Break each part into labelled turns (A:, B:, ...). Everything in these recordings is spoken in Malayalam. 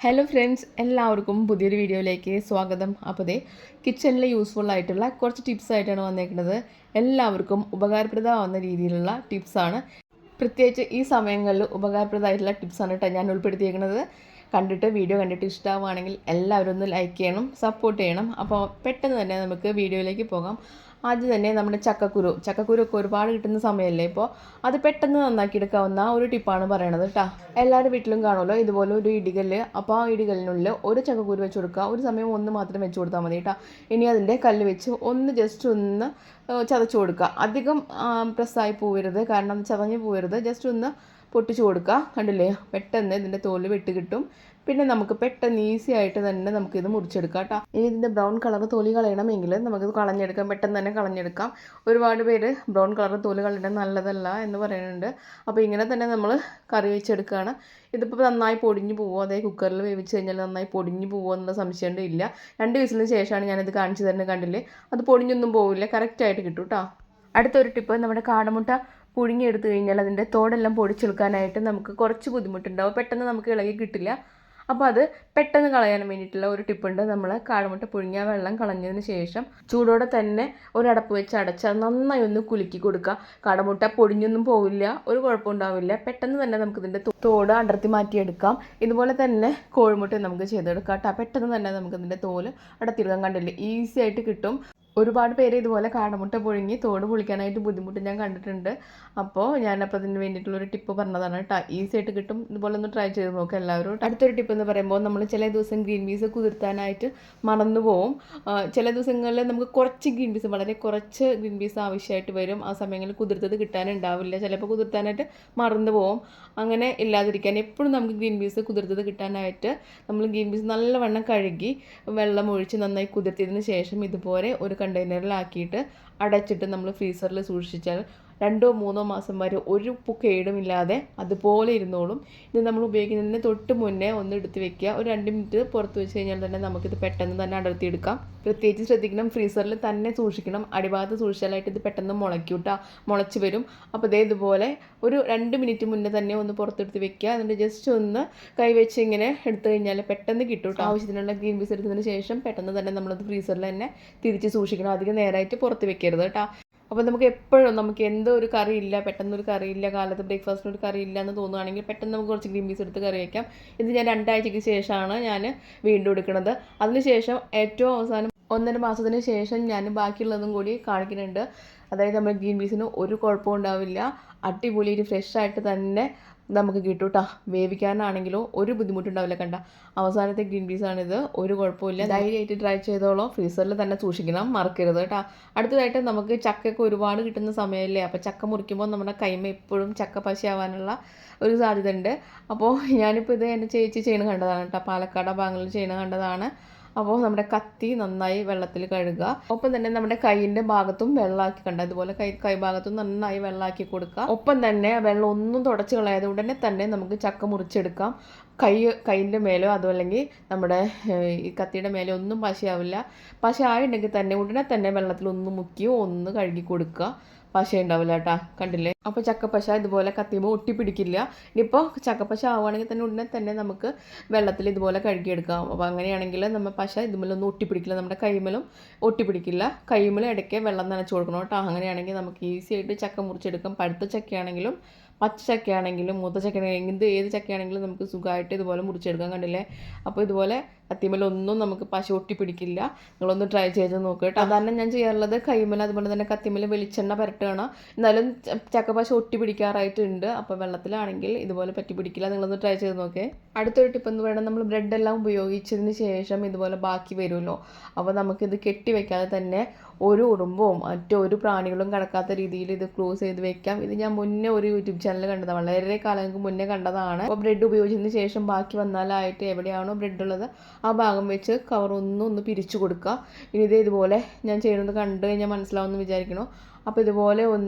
A: ഹലോ ഫ്രണ്ട്സ്, എല്ലാവർക്കും പുതിയൊരു വീഡിയോയിലേക്ക് സ്വാഗതം. അപ്പോൾ ദേ കിച്ചണിൽ യൂസ്ഫുൾ ആയിട്ടുള്ള കുറച്ച് ടിപ്സ് ആയിട്ടാണ് വന്നേക്കുന്നത്. എല്ലാവർക്കും ഉപകാരപ്രദമാവുന്ന രീതിയിലുള്ള ടിപ്സാണ്. പ്രത്യേകിച്ച് ഈ സമയങ്ങളിൽ ഉപകാരപ്രദമായിട്ടുള്ള ടിപ്സാണ് കേട്ടോ ഞാൻ ഉൾപ്പെടുത്തിയിരിക്കുന്നത്. വീഡിയോ കണ്ടിട്ട് ഇഷ്ടമാവുകയാണെങ്കിൽ എല്ലാവരും ഒന്ന് ലൈക്ക് ചെയ്യണം, സപ്പോർട്ട് ചെയ്യണം. അപ്പോൾ പെട്ടെന്ന് തന്നെ നമുക്ക് വീഡിയോയിലേക്ക് പോകാം. ആദ്യം തന്നെ നമ്മുടെ ചക്കക്കുരു ഒക്കെ ഒരുപാട് കിട്ടുന്ന സമയമല്ലേ ഇപ്പോൾ, അത് പെട്ടെന്ന് നന്നാക്കി എടുക്കാവുന്ന ഒരു ടിപ്പാണ് പറയണത് കേട്ടോ. എല്ലാവരുടെ വീട്ടിലും കാണുമല്ലോ ഇതുപോലെ ഒരു ഇടികല്ല്. അപ്പോൾ ആ ഇടികല്ലിനുള്ളിൽ ഒരു ചക്കക്കുരു വെച്ച് കൊടുക്കുക. ഒരു സമയം ഒന്ന് മാത്രം വെച്ച് കൊടുത്താൽ മതി കേട്ടോ. ഇനി അതിൻ്റെ കല്ല് വെച്ച് ജസ്റ്റ് ഒന്ന് ചതച്ച് കൊടുക്കുക. അധികം പ്രസ്സായി പോവരുത്, കാരണം ചതഞ്ഞ് പോവരുത്. ജസ്റ്റ് ഒന്ന് പൊട്ടിച്ച് കൊടുക്കുക. കണ്ടില്ലേ, പെട്ടെന്ന് ഇതിൻ്റെ തോല് വെട്ട് കിട്ടും. പിന്നെ നമുക്ക് പെട്ടെന്ന് ഈസി ആയിട്ട് തന്നെ നമുക്കിത് മുറിച്ചെടുക്കാം കേട്ടോ. ഇനി ഇതിൻ്റെ ബ്രൗൺ കളർ തോലി കളയണമെങ്കിൽ നമുക്കിത് കളഞ്ഞെടുക്കാം, പെട്ടെന്ന് തന്നെ കളഞ്ഞെടുക്കാം. ഒരുപാട് പേര് ബ്രൗൺ കളർ തോല് കളയണം നല്ലതല്ല എന്ന് പറയുന്നുണ്ട്. അപ്പോൾ ഇങ്ങനെ തന്നെ നമ്മൾ കറി വെച്ചെടുക്കുകയാണ്. ഇതിപ്പോൾ നന്നായി പൊടിഞ്ഞു പോകുമോ, അതേ കുക്കറിൽ വേവിച്ച് കഴിഞ്ഞാൽ നന്നായി പൊടിഞ്ഞു പോകുമോ എന്നുള്ള സംശയം ഇല്ല. 2 വിസിലിന് ശേഷമാണ് ഞാനിത് കാണിച്ചു തരുന്നത്. കണ്ടില്ലേ, അത് പൊടിഞ്ഞൊന്നും പോവില്ല, കറക്റ്റായിട്ട് കിട്ടും കേട്ടോ. അടുത്തൊരു ടിപ്പ്, നമ്മുടെ കാടമുട്ട പുഴുങ്ങിയെടുത്ത് കഴിഞ്ഞാൽ അതിൻ്റെ തോടെല്ലാം പൊടിച്ചെടുക്കാനായിട്ട് നമുക്ക് കുറച്ച് ബുദ്ധിമുട്ടുണ്ടാവും, പെട്ടെന്ന് നമുക്ക് ഇളകി കിട്ടില്ല. അപ്പോൾ അത് പെട്ടെന്ന് കളയാൻ വേണ്ടിയിട്ടുള്ള ഒരു ടിപ്പുണ്ട്. നമ്മൾ കാടമുട്ട പുഴുങ്ങിയ വെള്ളം കളഞ്ഞതിന് ശേഷം ചൂടോടെ തന്നെ ഒരടപ്പ് വെച്ച് അടച്ച് നന്നായി ഒന്ന് കുലുക്കി കൊടുക്കുക. കാടമുട്ട പൊടിഞ്ഞൊന്നും പോവില്ല, ഒരു കുഴപ്പമുണ്ടാവില്ല. പെട്ടെന്ന് തന്നെ നമുക്കിതിൻ്റെ തോട് അടർത്തി മാറ്റിയെടുക്കാം. ഇതുപോലെ തന്നെ കോഴിമുട്ട നമുക്ക് ചെയ്തെടുക്കാം കേട്ടോ. പെട്ടെന്ന് തന്നെ നമുക്കിതിൻ്റെ തോല് അടർത്തിയെടുക്കാൻ. കണ്ടില്ലേ, ഈസി ആയിട്ട് കിട്ടും. ഒരുപാട് പേര് ഇതുപോലെ കാടമുട്ട പുഴുങ്ങി തോട് പൊളിക്കാനായിട്ട് ബുദ്ധിമുട്ട് ഞാൻ കണ്ടിട്ടുണ്ട്. അപ്പോൾ ഞാനപ്പോൾ അതിന് വേണ്ടിയിട്ടുള്ളൊരു ടിപ്പ് പറഞ്ഞതാണ് കേട്ടോ. ഈസി ആയിട്ട് കിട്ടും. ഇതുപോലെ ഒന്ന് ട്രൈ ചെയ്ത് നോക്കുക എല്ലാവരും. അടുത്തൊരു ടിപ്പ് എന്ന് പറയുമ്പോൾ, നമ്മൾ ചില ദിവസം ഗ്രീൻ പീസ് കുതിർത്താനായിട്ട് മറന്നു പോവും. ചില ദിവസങ്ങളിൽ നമുക്ക് കുറച്ച് ഗ്രീൻ പീസ്, വളരെ കുറച്ച് ഗ്രീൻ പീസ് ആവശ്യമായിട്ട് വരും. ആ സമയങ്ങളിൽ കുതിർത്തത് കിട്ടാനുണ്ടാവില്ല, ചിലപ്പോൾ കുതിർത്താനായിട്ട് മറന്നു പോവും. അങ്ങനെ ഇല്ലാതിരിക്കാൻ എപ്പോഴും നമുക്ക് ഗ്രീൻ പീസ് കുതിർത്തത് കിട്ടാനായിട്ട് നമ്മൾ ഗ്രീൻ പീസ് നല്ലവണ്ണം കഴുകി വെള്ളം ഒഴിച്ച് നന്നായി കുതിർത്തിയതിന് ശേഷം ഇതുപോലെ ഒരു കണ്ടെയ്നറിലാക്കിയിട്ട് അടച്ചിട്ട് നമ്മൾ ഫ്രീസറിൽ സൂക്ഷിച്ചാൽ 2-3 മാസം വരെ ഒരു കേടുമില്ലാതെ അതുപോലെ ഇരുന്നോളും. ഇത് നമ്മൾ ഉപയോഗിക്കുന്നതിന് തൊട്ട് മുന്നേ ഒന്ന് എടുത്ത് വെക്കുക. ഒരു 2 മിനിറ്റ് പുറത്ത് വെച്ച് കഴിഞ്ഞാൽ തന്നെ നമുക്കിത് പെട്ടെന്ന് തന്നെ അടർത്തിയെടുക്കാം. പ്രത്യേകിച്ച് ശ്രദ്ധിക്കണം, ഫ്രീസറിൽ തന്നെ സൂക്ഷിക്കണം. അടിഭാഗത്ത് സൂക്ഷിച്ചാലായിട്ട് ഇത് പെട്ടെന്ന് മുളച്ച് വരും. അപ്പോൾ ഇതുപോലെ ഒരു 2 മിനിറ്റ് മുന്നേ തന്നെ ഒന്ന് പുറത്തെടുത്ത് വെക്കുക. എന്നിട്ട് ജസ്റ്റ് ഒന്ന് കൈവച്ച് ഇങ്ങനെ എടുത്തു കഴിഞ്ഞാൽ പെട്ടെന്ന് കിട്ടും. ആവശ്യത്തിനുള്ള ഗ്രീൻ പീസ് എടുത്തതിന് ശേഷം പെട്ടെന്ന് തന്നെ നമ്മളത് ഫ്രീസറിൽ തന്നെ തിരിച്ച് സൂക്ഷിക്കണം. അധികം നേരമായിട്ട് പുറത്ത് വെക്കരുത് കേട്ടോ. അപ്പോൾ നമുക്ക് എപ്പോഴും നമുക്ക് എന്തോ ഒരു കറിയില്ല, പെട്ടെന്നൊരു കറിയില്ല, കാലത്ത് ബ്രേക്ക്ഫാസ്റ്റിന് ഒരു കറിയില്ല എന്ന് തോന്നുകയാണെങ്കിൽ പെട്ടെന്ന് നമുക്ക് കുറച്ച് ഗ്രീൻ പീസ് എടുത്ത് കറി വയ്ക്കാം. ഇത് ഞാൻ 2 ആഴ്ചയ്ക്ക് ശേഷമാണ് ഞാൻ വീണ്ടും എടുക്കുന്നത്. അതിനുശേഷം ഏറ്റവും അവസാനം 1.5 മാസത്തിന് ശേഷം ഞാൻ ബാക്കിയുള്ളതും കൂടി കാണിക്കുന്നുണ്ട്. അതായത് നമ്മൾ ഗ്രീൻ പീസിന് ഒരു കുഴപ്പവും ഉണ്ടാവില്ല, അടിപൊളി ഫ്രഷ് ആയിട്ട് തന്നെ നമുക്ക് കിട്ടും കേട്ടോ. വേവിക്കാനാണെങ്കിലോ ഒരു ബുദ്ധിമുട്ടുണ്ടാവില്ല. കണ്ട, അവസാനത്തെ ഗ്രീൻ പീസാണിത്, ഒരു കുഴപ്പമില്ല. ധൈര്യമായിട്ട് ട്രൈ ചെയ്തോളൂ. ഫ്രീസറിൽ തന്നെ സൂക്ഷിക്കണം, മറക്കരുത് കേട്ടോ. അടുത്തതായിട്ട് നമുക്ക് ചക്കയൊക്കെ ഒരുപാട് കിട്ടുന്ന സമയമല്ലേ. അപ്പോൾ ചക്ക മുറിക്കുമ്പോൾ നമ്മുടെ കൈമ എപ്പോഴും ചക്ക പശയാവാനുള്ള ഒരു സാധ്യത ഉണ്ട്. അപ്പോൾ ഞാനിപ്പോൾ ഇത് എൻ്റെ ചേച്ചി ചെയ്യണ കണ്ടതാണ് കേട്ടോ, പാലക്കാട് ഭാഗങ്ങളിൽ ചെയ്യണ കണ്ടതാണ്. അപ്പോൾ നമ്മുടെ കത്തി നന്നായി വെള്ളത്തിൽ കഴുകുക. ഒപ്പം തന്നെ നമ്മുടെ കൈയിൻ്റെ ഭാഗത്തും വെള്ളമാക്കി കണ്ട ഇതുപോലെ കൈ ഭാഗത്തും നന്നായി വെള്ളമാക്കി കൊടുക്കുക. ഒപ്പം തന്നെ വെള്ളം ഒന്നും തുടച്ച് കളയാതെ ഉടനെ തന്നെ നമുക്ക് ചക്ക മുറിച്ചെടുക്കാം. കൈയിൻ്റെ മേലോ അതോ അല്ലെങ്കിൽ നമ്മുടെ ഈ കത്തിയുടെ മേലോ ഒന്നും പശയാവില്ല. പശ ആയിട്ടുണ്ടെങ്കിൽ തന്നെ ഉടനെ തന്നെ വെള്ളത്തിൽ ഒന്ന് മുക്കിയോ ഒന്ന് കഴുകി കൊടുക്കുക. പശ ഉണ്ടാവില്ല കേട്ടോ. കണ്ടില്ലേ, അപ്പോൾ ചക്കപ്പശ ഇതുപോലെ കത്തിയുമ്പോൾ ഒട്ടിപ്പിടിക്കില്ല. ഇനിയിപ്പോൾ ചക്കപ്പശ ആവുകയാണെങ്കിൽ തന്നെ ഉടനെ തന്നെ നമുക്ക് വെള്ളത്തിൽ ഇതുപോലെ കഴുകിയെടുക്കാം. അപ്പോൾ അങ്ങനെയാണെങ്കിൽ നമ്മൾ പശ ഇതുമേലൊന്നും ഒട്ടിപ്പിടിക്കില്ല, നമ്മുടെ കൈമേലും ഒട്ടിപ്പിടിക്കില്ല. കൈമേലും ഇടയ്ക്ക് വെള്ളം നനച്ച് കൊടുക്കണം കേട്ടോ. അങ്ങനെയാണെങ്കിൽ നമുക്ക് ഈസി ആയിട്ട് ചക്ക മുറിച്ചെടുക്കാം. പഴുത്ത ചക്കയാണെങ്കിലും പച്ച ചക്കയാണെങ്കിലും മൂത്ത ചക്കയാണെങ്കിലും ഏത് ചക്കയാണെങ്കിലും നമുക്ക് സുഖമായിട്ട് ഇതുപോലെ മുറിച്ചെടുക്കാൻ. കണ്ടില്ലേ, അപ്പോൾ ഇതുപോലെ കത്തിമേലൊന്നും നമുക്ക് പശ ഒട്ടിപ്പിടിക്കില്ല. നിങ്ങളൊന്ന് ട്രൈ ചെയ്ത് നോക്കുക കേട്ടോ. അതാണ് ഞാൻ ചെയ്യാറുള്ളത്. കൈമേൽ അതുപോലെ തന്നെ കത്തിമേൽ വെളിച്ചെണ്ണ പുരട്ടുകയാണ്. എന്നാലും ചക്കപ്പശ ഒട്ടിപ്പിടിക്കാറായിട്ടുണ്ട്. അപ്പോൾ വെള്ളത്തിലാണെങ്കിൽ ഇതുപോലെ പറ്റി പിടിക്കില്ല. നിങ്ങളൊന്ന് ട്രൈ ചെയ്ത് നോക്കേ. അടുത്തൊരു ടിപ്പ് എന്ന് പറയുന്നത്, നമ്മൾ ബ്രെഡെല്ലാം ഉപയോഗിച്ചതിന് ശേഷം ഇതുപോലെ ബാക്കി വരുമല്ലോ, അപ്പോൾ നമുക്കിത് കെട്ടി വെക്കാതെ തന്നെ ഒരു ഉറുമ്പോ മറ്റൊരു പ്രാണികളും കിടക്കാത്ത രീതിയിൽ ഇത് ക്ലോസ് ചെയ്ത് വെക്കാം. ഇത് ഞാൻ മുന്നേ ഒരു യൂട്യൂബ് ചാനൽ കണ്ടതാണ്, വളരെ കാലങ്ങൾക്ക് മുന്നേ കണ്ടതാണ്. അപ്പോൾ ബ്രെഡ് ഉപയോഗിച്ചതിന് ശേഷം ബാക്കി വന്നാലായിട്ട് എവിടെയാണോ ബ്രെഡ് ഉള്ളത് ആ ഭാഗം വെച്ച് കവർ ഒന്ന് പിരിച്ചു കൊടുക്കുക. ഇനി ഇതുപോലെ ഞാൻ ചെയ്യുന്നത് കണ്ടു കഴിഞ്ഞാൽ മനസ്സിലാവുമെന്ന് വിചാരിക്കണോ. അപ്പോൾ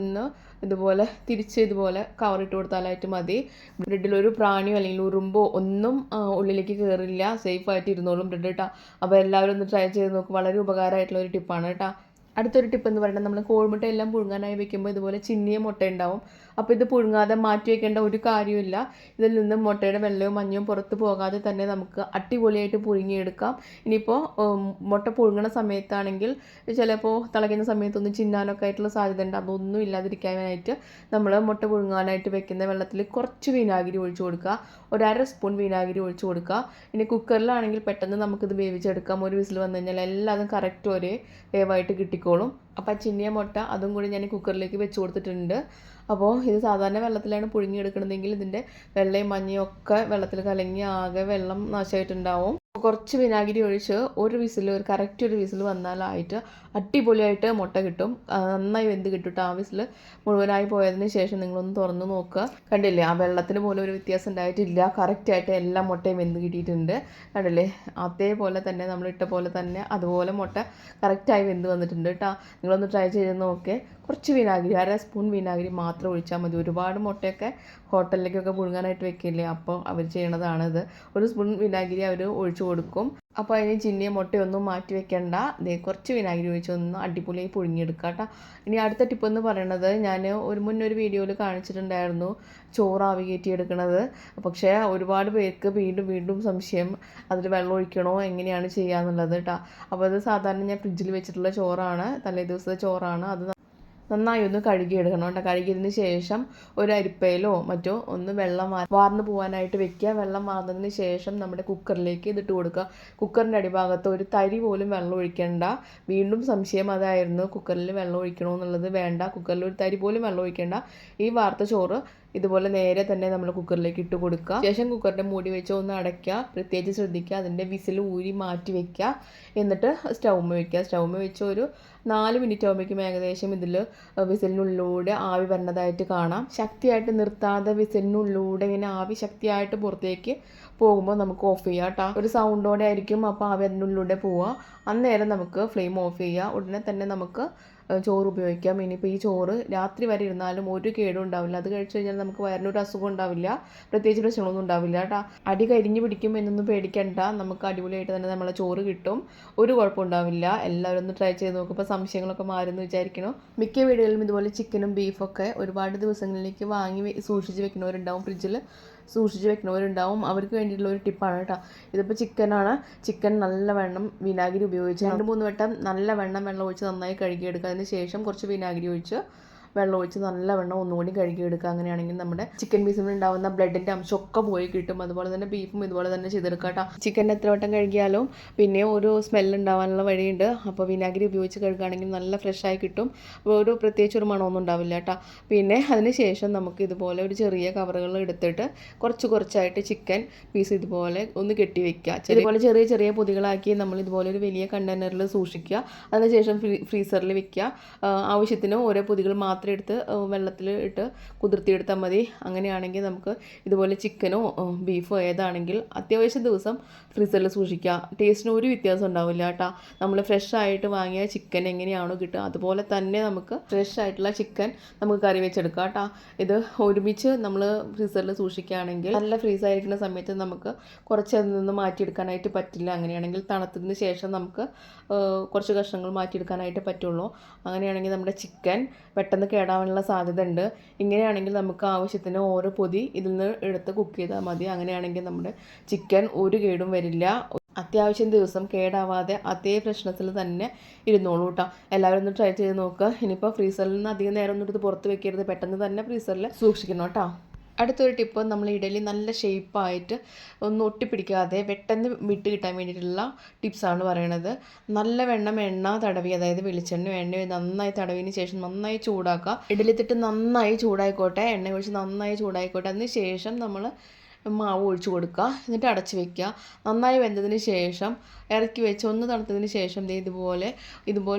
A: ഇതുപോലെ തിരിച്ച് ഇതുപോലെ കവർ ഇട്ട് കൊടുത്താലായിട്ട് മതി. ബ്രെഡിലൊരു പ്രാണിയോ അല്ലെങ്കിൽ ഉറുമ്പോ ഒന്നും ഉള്ളിലേക്ക് കയറില്ല, സേഫായിട്ട് ഇരുന്നോളും ബ്രെഡ് കേട്ടോ. അപ്പോൾ എല്ലാവരും ഒന്ന് ട്രൈ ചെയ്ത് നോക്കും. വളരെ ഉപകാരമായിട്ടുള്ള ഒരു ടിപ്പാണ് കേട്ടോ. അടുത്തൊരു ടിപ്പ് എന്ന് പറയുന്നത്, നമ്മൾ കോഴിമുട്ട എല്ലാം പുഴുങ്ങാനായി വെക്കുമ്പോൾ ഇതുപോലെ ചിന്നിയ മുട്ട ഉണ്ടാവും. അപ്പോൾ ഇത് പുഴുങ്ങാതെ മാറ്റി വെക്കേണ്ട ഒരു കാര്യമില്ല. ഇതിൽ നിന്ന് മുട്ടയുടെ വെള്ളവും മഞ്ഞയും പുറത്ത് പോകാതെ തന്നെ നമുക്ക് അടിപൊളിയായിട്ട് പുഴുങ്ങിയെടുക്കാം. ഇനിയിപ്പോൾ മുട്ട പുഴുങ്ങണ സമയത്താണെങ്കിൽ ചിലപ്പോൾ തിളയ്ക്കുന്ന സമയത്തൊന്നും ചിന്നാനൊക്കെ ആയിട്ടുള്ള സാധ്യത ഉണ്ട്. അതൊന്നും ഇല്ലാതിരിക്കാനായിട്ട് നമ്മൾ മുട്ട പുഴുങ്ങാനായിട്ട് വെക്കുന്ന വെള്ളത്തിൽ കുറച്ച് വിനാഗിരി ഒഴിച്ച് കൊടുക്കുക. ഒരു 1/2 സ്പൂൺ വിനാഗിരി ഒഴിച്ച് കൊടുക്കുക. ഇനി കുക്കറിലാണെങ്കിൽ പെട്ടെന്ന് നമുക്കിത് വേവിച്ചെടുക്കാം. ഒരു വിസിൽ വന്നു കഴിഞ്ഞാൽ എല്ലാതും കറക്റ്റ് ഒരേ വേവായിട്ട് കിട്ടിക്കോളും. അപ്പോൾ ചിന്നിയ മുട്ട അതും കൂടി ഞാൻ കുക്കറിലേക്ക് വെച്ച് കൊടുത്തിട്ടുണ്ട്. അപ്പോൾ ഇത് സാധാരണ വെള്ളത്തിലാണ് പുഴുങ്ങിയെടുക്കണതെങ്കിൽ ഇതിൻ്റെ വെള്ളയും മഞ്ഞയും ഒക്കെ വെള്ളത്തിൽ കലങ്ങി ആകെ വെള്ളം നാശമായിട്ടുണ്ടാവും. കുറച്ച് വിനാഗിരി ഒഴിച്ച് ഒരു കറക്റ്റ് ഒരു വിസിൽ വന്നാലായിട്ട് അടിപൊളിയായിട്ട് മുട്ട കിട്ടും. നന്നായി വെന്ത് കിട്ടും. ആ വിസിൽ മുഴുവനായി പോയതിന് ശേഷം നിങ്ങളൊന്ന് തുറന്ന് നോക്കുക. കണ്ടില്ലേ, ആ വെള്ളത്തിന് പോലും ഒരു വ്യത്യാസം ഉണ്ടായിട്ടില്ല. കറക്റ്റായിട്ട് എല്ലാ മുട്ടയും വെന്ത് കിട്ടിയിട്ടുണ്ട്. കണ്ടില്ലേ, അതേപോലെ തന്നെ നമ്മൾ ഇട്ട പോലെ തന്നെ അതുപോലെ മുട്ട കറക്റ്റായി വെന്ത് വന്നിട്ടുണ്ട് കേട്ടോ. നിങ്ങളൊന്ന് ട്രൈ ചെയ്ത് നോക്കേ. കുറച്ച് വിനാഗിരി 1/2 സ്പൂൺ വിനാഗിരി മാത്രം ഒഴിച്ചാൽ മതി. ഒരുപാട് മുട്ടയൊക്കെ ഹോട്ടലിലേക്കൊക്കെ പുഴുങ്ങാനായിട്ട് വെക്കില്ലേ, അപ്പോൾ അവർ ചെയ്യണതാണിത്. 1 സ്പൂൺ വിനാഗിരി അവർ ഒഴിച്ചു കൊടുക്കും. അപ്പോൾ അതിന് ചിന്നിയ മുട്ടയൊന്നും മാറ്റി വെക്കേണ്ട. കുറച്ച് വിനാഗിരി ഒഴിച്ചൊന്ന് അടിപൊളിയായി പുഴുങ്ങിയെടുക്കുക കേട്ടോ. ഇനി അടുത്ത ടിപ്പ് എന്ന് പറയുന്നത്, ഞാൻ മുന്നൊരു വീഡിയോയിൽ കാണിച്ചിട്ടുണ്ടായിരുന്നു ചോറ് ആവി കയറ്റിയെടുക്കണത്. പക്ഷേ ഒരുപാട് പേർക്ക് വീണ്ടും സംശയം, അതിൽ വെള്ളം ഒഴിക്കണോ എങ്ങനെയാണ് ചെയ്യാന്നുള്ളത് കേട്ടോ. അപ്പോൾ അത് സാധാരണ ഞാൻ ഫ്രിഡ്ജിൽ വെച്ചിട്ടുള്ള ചോറാണ്, തലേ ദിവസത്തെ ചോറാണ്. അത് നന്നായി ഒന്ന് കഴുകിയെടുക്കണം കേട്ടോ. കഴുകിയതിന് ശേഷം ഒരു അരിപ്പയിലോ മറ്റോ ഒന്ന് വെള്ളം വാർന്നു പോകാനായിട്ട് വെക്കുക. വെള്ളം വാർന്നതിന് ശേഷം നമ്മുടെ കുക്കറിലേക്ക് ഇതിട്ട് കൊടുക്കുക. കുക്കറിൻ്റെ അടിഭാഗത്ത് ഒരു തരി പോലും വെള്ളം ഒഴിക്കേണ്ട. വീണ്ടും സംശയം അതായിരുന്നു, കുക്കറിൽ വെള്ളം ഒഴിക്കണോ എന്നുള്ളത്. വേണ്ട, കുക്കറിൽ ഒരു തരി പോലും വെള്ളം ഒഴിക്കേണ്ട. ഈ വാർത്ത ചോറ് ഇതുപോലെ നേരെ തന്നെ നമ്മൾ കുക്കറിലേക്ക് ഇട്ട് കൊടുക്കുക. ശേഷം കുക്കറിൻ്റെ മൂടി വെച്ച് ഒന്ന് അടയ്ക്കുക. പ്രത്യേകിച്ച് ശ്രദ്ധിക്കുക, അതിൻ്റെ വിസിൽ ഊരി മാറ്റി വെക്കുക. എന്നിട്ട് സ്റ്റൗമ്മ വെക്കുക. സ്റ്റൗമ്മ വെച്ച് ഒരു 4 മിനിറ്റ് ആകുമ്പോഴേക്കും ഏകദേശം ഇതിൽ വിസിലിനുള്ളിലൂടെ ആവി വരുന്നതായിട്ട് കാണാം. ശക്തിയായിട്ട് നിർത്താതെ വിസിലിനുള്ളിലൂടെ ഇങ്ങനെ ആവി ശക്തിയായിട്ട് പുറത്തേക്ക് പോകുമ്പോൾ നമുക്ക് ഓഫ് ചെയ്യാം കേട്ടോ. ഒരു സൗണ്ടോടെ ആയിരിക്കും അപ്പോൾ ആവി അതിനുള്ളിലൂടെ പോവുക. അന്നേരം നമുക്ക് ഫ്ലെയിം ഓഫ് ചെയ്യുക. ഉടനെ തന്നെ നമുക്ക് ചോറ് ഉപയോഗിക്കാം. ഇനിയിപ്പോൾ ഈ ചോറ് രാത്രി വരെ ഇരുന്നാലും ഒരു കേടും ഉണ്ടാവില്ല. അത് കഴിച്ചു കഴിഞ്ഞാൽ നമുക്ക് വയറിനൊരു അസുഖം ഉണ്ടാവില്ല, പ്രത്യേകിച്ച് പ്രശ്നങ്ങളൊന്നും ഉണ്ടാവില്ല കേട്ടോ. അടി കരിഞ്ഞ് പിടിക്കും എന്നൊന്നും പേടിക്കണ്ട. നമുക്ക് അടിപൊളിയായിട്ട് തന്നെ നമ്മളെ ചോറ് കിട്ടും. ഒരു കുഴപ്പം ഉണ്ടാവില്ല. എല്ലാവരും ഒന്ന് ട്രൈ ചെയ്ത് നോക്കുമ്പോൾ സംശയങ്ങളൊക്കെ മാറുമെന്ന് വിചാരിക്കണം. മിക്ക വീടുകളിലും ഇതുപോലെ ചിക്കനും ബീഫൊക്കെ ഒരുപാട് ദിവസങ്ങളിലേക്ക് വാങ്ങി സൂക്ഷിച്ച് വെക്കുന്നവരുണ്ടാവും, ഫ്രിഡ്ജിൽ സൂക്ഷിച്ച് വെക്കുന്നവരുണ്ടാവും. അവർക്ക് വേണ്ടിയിട്ടുള്ള ഒരു ടിപ്പാണ് കേട്ടോ. ഇതിപ്പോൾ ചിക്കനാണ്. ചിക്കൻ നല്ലവണ്ണം വിനാഗിരി ഉപയോഗിച്ച് 2-3 വട്ടം നല്ലവണ്ണം വെള്ളം ഒഴിച്ച് നന്നായി കഴുകിയെടുക്കുക. അതിന് ശേഷം കുറച്ച് വിനാഗിരി ഒഴിച്ച് വെള്ളം ഒഴിച്ച് നല്ലവണ്ണം ഒന്നുകൂടി കഴുകിയെടുക്കുക. അങ്ങനെയാണെങ്കിൽ നമ്മുടെ ചിക്കൻ പീസിൽ ഉണ്ടാകുന്ന ബ്ലഡിൻ്റെ അംശമൊക്കെ പോയി കിട്ടും. അതുപോലെ തന്നെ ബീഫും ഇതുപോലെ തന്നെ ചെയ്തെടുക്കുക കേട്ടോ. ചിക്കൻ എത്ര വട്ടം കഴുകിയാലും പിന്നെ ഒരു സ്മെല്ല് ഉണ്ടാവാനുള്ള വഴിയുണ്ട്. അപ്പോൾ വിനാഗിരി ഉപയോഗിച്ച് കഴുകുകയാണെങ്കിൽ നല്ല ഫ്രഷായി കിട്ടും. ഒരു പ്രത്യേകിച്ച് ഒരു മണമൊന്നും ഉണ്ടാവില്ല കേട്ടോ. പിന്നെ അതിന് ശേഷം നമുക്ക് ഇതുപോലെ ഒരു ചെറിയ കവറുകൾ എടുത്തിട്ട് കുറച്ചായിട്ട് ചിക്കൻ പീസ് ഇതുപോലെ ഒന്ന് കെട്ടി വെക്കുക. ഇതുപോലെ ചെറിയ പൊതികളാക്കി നമ്മൾ ഇതുപോലെ ഒരു വലിയ കണ്ടെയ്നറിൽ സൂക്ഷിക്കുക. അതിനുശേഷം ഫ്രീസറിൽ വെക്കുക. ആവശ്യത്തിന് ഓരോ പൊതികൾ മാത്രം എടുത്ത് വെള്ളത്തിൽ ഇട്ട് കുതിർത്തിയെടുത്താൽ മതി. അങ്ങനെയാണെങ്കിൽ നമുക്ക് ഇതുപോലെ ചിക്കനോ ബീഫോ ഏതാണെങ്കിൽ അത്യാവശ്യം ദിവസം ഫ്രീസറിൽ സൂക്ഷിക്കുക. ടേസ്റ്റിന് ഒരു വ്യത്യാസം ഉണ്ടാവില്ല കേട്ടോ. നമ്മൾ ഫ്രഷ് ആയിട്ട് വാങ്ങിയ ചിക്കൻ എങ്ങനെയാണോ കിട്ടുക അതുപോലെ തന്നെ നമുക്ക് ഫ്രഷ് ആയിട്ടുള്ള ചിക്കൻ നമുക്ക് കറി വെച്ചെടുക്കാം കേട്ടോ. ഇത് ഒരുമിച്ച് നമ്മൾ ഫ്രീസറിൽ സൂക്ഷിക്കുകയാണെങ്കിൽ നല്ല ഫ്രീസായിരിക്കുന്ന സമയത്ത് നമുക്ക് കുറച്ച് അതിൽ നിന്ന് മാറ്റിയെടുക്കാനായിട്ട് പറ്റില്ല. അങ്ങനെയാണെങ്കിൽ തണുത്തതിന് ശേഷം നമുക്ക് കുറച്ച് കഷ്ണങ്ങൾ മാറ്റിയെടുക്കാനായിട്ട് പറ്റുള്ളൂ. അങ്ങനെയാണെങ്കിൽ നമ്മുടെ ചിക്കൻ പെട്ടെന്ന് കേടാവാനുള്ള സാധ്യത ഉണ്ട്. ഇങ്ങനെയാണെങ്കിൽ നമുക്ക് ആവശ്യത്തിന് ഓരോ പൊതി ഇതിൽ നിന്ന് എടുത്ത് കുക്ക് ചെയ്താൽ മതി. അങ്ങനെയാണെങ്കിൽ നമ്മുടെ ചിക്കൻ ഒരു കേടും വരില്ല. അത്യാവശ്യം ദിവസം കേടാവാതെ അതേ ഫ്രഷ്നെസ്സിൽ തന്നെ ഇരുന്നോളൂ കേട്ടോ. എല്ലാവരും ഒന്ന് ട്രൈ ചെയ്ത് നോക്കുക. ഇനിയിപ്പോൾ ഫ്രീസറിൽ നിന്ന് അധികം നേരം ഒന്നും എടുത്ത് പുറത്ത് വെക്കരുത്. പെട്ടെന്ന് തന്നെ ഫ്രീസറിൽ സൂക്ഷിക്കണം കേട്ടോ. അടുത്തൊരു ടിപ്പ്, നമ്മൾ ഇഡലി നല്ല ഷേപ്പായിട്ട് ഒന്നും ഒട്ടിപ്പിടിക്കാതെ പെട്ടെന്ന് വിട്ട് കിട്ടാൻ വേണ്ടിയിട്ടുള്ള ടിപ്സാണ് പറയണത്. നല്ലവണ്ണം എണ്ണ തടവി, അതായത് വെളിച്ചെണ്ണ എണ്ണ നന്നായി തടവിന് ശേഷം നന്നായി ചൂടാക്കുക. ഇഡലിത്തിട്ട് നന്നായി ചൂടായിക്കോട്ടെ, എണ്ണ ഒഴിച്ച് നന്നായി ചൂടായിക്കോട്ടെ. അതിന് ശേഷം നമ്മൾ മാവ് ഒഴിച്ച് കൊടുക്കുക. എന്നിട്ട് അടച്ച് വെക്കുക. നന്നായി വെന്തതിന് ശേഷം ഇറക്കി വെച്ച് ഒന്ന് തണുത്തതിന് ശേഷം ഇതുപോലെ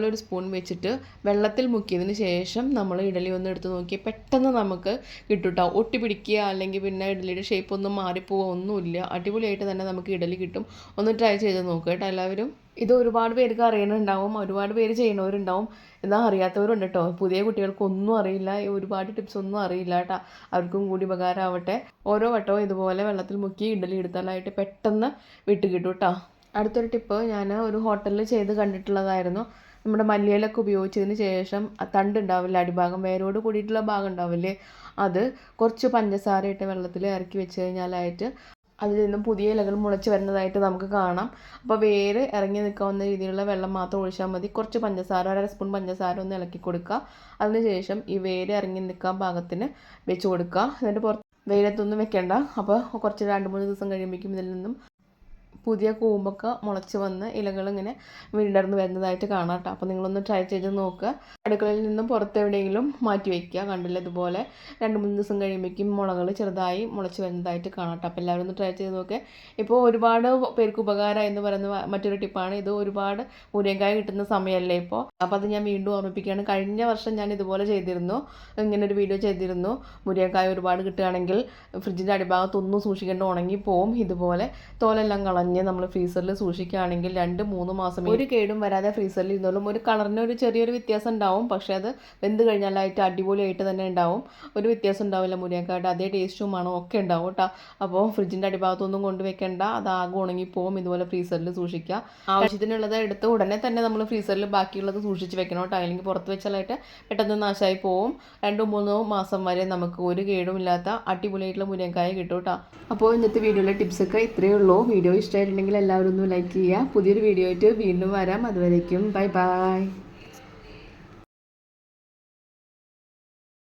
A: ഒരു സ്പൂൺ വെച്ചിട്ട് വെള്ളത്തിൽ മുക്കിയതിന് ശേഷം നമ്മൾ ഇഡലി ഒന്ന് എടുത്ത് നോക്കി പെട്ടെന്ന് നമുക്ക് കിട്ടും കേട്ടോ. ഒട്ടി പിടിക്കുക അല്ലെങ്കിൽ പിന്നെ ഇഡലിയുടെ ഷേപ്പ് ഒന്നും മാറിപ്പോവുക ഒന്നുമില്ല. അടിപൊളിയായിട്ട് തന്നെ നമുക്ക് ഇഡലി കിട്ടും. ഒന്ന് ട്രൈ ചെയ്ത് നോക്കുക കേട്ടോ എല്ലാവരും. ഇത് ഒരുപാട് പേർക്ക് അറിയണുണ്ടാവും, ഒരുപാട് പേര് ചെയ്യണവരുണ്ടാവും, എന്നാൽ അറിയാത്തവരുണ്ട് കേട്ടോ. പുതിയ കുട്ടികൾക്കൊന്നും അറിയില്ല, ഒരുപാട് ടിപ്സ് ഒന്നും അറിയില്ല കേട്ടോ. അവർക്കും കൂടി ഉപകാരമാവട്ടെ. ഓരോ വട്ടവും ഇതുപോലെ വെള്ളത്തിൽ മുക്കി ഇഡലി എടുത്താലായിട്ട് പെട്ടെന്ന് വിട്ട് കിട്ടും കേട്ടോ. അടുത്തൊരു ടിപ്പ് ഞാൻ ഒരു ഹോട്ടലിൽ ചെയ്ത് കണ്ടിട്ടുള്ളതായിരുന്നു. നമ്മുടെ മല്ലിയിലൊക്കെ ഉപയോഗിച്ചതിന് ശേഷം ആ തണ്ട് ഉണ്ടാവില്ല, അടിഭാഗം വേരോട് കൂടിയിട്ടുള്ള ഭാഗം ഉണ്ടാവില്ലേ, അത് കുറച്ച് പഞ്ചസാര ഇട്ട് വെള്ളത്തിൽ ഇറക്കി വെച്ച് കഴിഞ്ഞാലായിട്ട് അതിൽ നിന്നും പുതിയ ഇലകൾ മുളച്ച് വരുന്നതായിട്ട് നമുക്ക് കാണാം. അപ്പോൾ വേര് ഇറങ്ങി നിൽക്കാവുന്ന രീതിയിലുള്ള വെള്ളം മാത്രം ഒഴിച്ചാൽ മതി. കുറച്ച് പഞ്ചസാര, 1/2 സ്പൂൺ പഞ്ചസാര ഒന്ന് ഇളക്കി കൊടുക്കുക. അതിനുശേഷം ഈ വേര് ഇറങ്ങി നിൽക്കാൻ പാകത്തിന് വെച്ച് കൊടുക്കുക. എന്നിട്ട് വെയിലത്തൊന്നും വെക്കേണ്ട. അപ്പോൾ കുറച്ച് 2-3 ദിവസം കഴിയുമ്പോഴേക്കും ഇതിൽ നിന്നും പുതിയ കൂമ്പൊക്കെ മുളച്ച് വന്ന് ഇലകൾ ഇങ്ങനെ വിടർന്ന് വരുന്നതായിട്ട് കാണാം കേട്ടോ. അപ്പോൾ നിങ്ങളൊന്ന് ട്രൈ ചെയ്ത് നോക്കുക. അടുക്കളയിൽ നിന്നും പുറത്ത് എവിടെയെങ്കിലും മാറ്റി വയ്ക്കുക. കണ്ടില്ല, ഇതുപോലെ 2-3 ദിവസം കഴിയുമ്പോഴേക്കും മുളകൾ ചെറുതായി മുളച്ച് വരുന്നതായിട്ട് കാണാം കേട്ടോ. അപ്പോൾ എല്ലാവരും ഒന്ന് ട്രൈ ചെയ്ത് നോക്കുക. ഇപ്പോൾ ഒരുപാട് പേർക്ക് ഉപകാരം എന്ന് പറയുന്ന മറ്റൊരു ടിപ്പാണ് ഇത്. ഒരുപാട് മുരിങ്ങക്കായ കിട്ടുന്ന സമയമല്ലേ ഇപ്പോൾ. അപ്പോൾ അത് ഞാൻ വീണ്ടും ഓർമ്മിപ്പിക്കുകയാണ്. കഴിഞ്ഞ വർഷം ഞാൻ ഇതുപോലെ ചെയ്തിരുന്നു, ഇങ്ങനൊരു വീഡിയോ ചെയ്തിരുന്നു. മുരിങ്ങക്കായ ഒരുപാട് കിട്ടുകയാണെങ്കിൽ ഫ്രിഡ്ജിൻ്റെ അടിഭാഗത്തൊന്നും സൂക്ഷിക്കേണ്ട, ഉണങ്ങിപ്പോവും. ഇതുപോലെ തോലെല്ലാം കളഞ്ഞ് നമ്മൾ ഫ്രീസറിൽ സൂക്ഷിക്കുകയാണെങ്കിൽ 2-3 മാസം ഒരു കേടും വരാതെ ഫ്രീസറിൽ ഇരുന്നോളും. ഒരു കളറിന് ഒരു ചെറിയൊരു വ്യത്യാസം ഉണ്ടാവും, പക്ഷേ അത് വെന്ത് കഴിഞ്ഞാലായിട്ട് അടിപൊളിയായിട്ട് തന്നെ ഉണ്ടാവും. ഒരു വ്യത്യാസം ഉണ്ടാവില്ല, മുരിങ്ങക്കായുടെ അതേ ടേസ്റ്റും മണവും ഒക്കെ ഉണ്ടാവും കേട്ടോ. അപ്പോൾ ഫ്രിഡ്ജിൻ്റെ അടിഭാഗത്തൊന്നും കൊണ്ട് വെക്കേണ്ട, അത് ആകെ ഉണങ്ങിപ്പോവും. ഇതുപോലെ ഫ്രീസറിൽ സൂക്ഷിക്കുക. ആവശ്യത്തിനുള്ളത് എടുത്ത് ഉടനെ തന്നെ നമ്മൾ ഫ്രീസറിൽ ബാക്കിയുള്ളത് സൂക്ഷിച്ച് വെക്കണം കേട്ടോ. അല്ലെങ്കിൽ പുറത്ത് വെച്ചാലായിട്ട് പെട്ടെന്ന് നാശമായി പോവും. 2-3 മാസം വരെ നമുക്ക് ഒരു കേടും ഇല്ലാത്ത അടിപൊളിയായിട്ടുള്ള മുരിങ്ങക്കായ കിട്ടും കേട്ടോ. അപ്പോൾ ഇന്നത്തെ വീഡിയോയിലെ ടിപ്സൊക്കെ ഇത്രയേ ഉള്ളൂ. വീഡിയോ ഇഷ്ടമായിട്ടുണ്ടെങ്കിൽ എല്ലാവരും ഒന്ന് ലൈക്ക് ചെയ്യുക. പുതിയൊരു വീഡിയോ ആയിട്ട് വീണ്ടും വരാം. അതുവരേക്കും ബൈ ബൈ.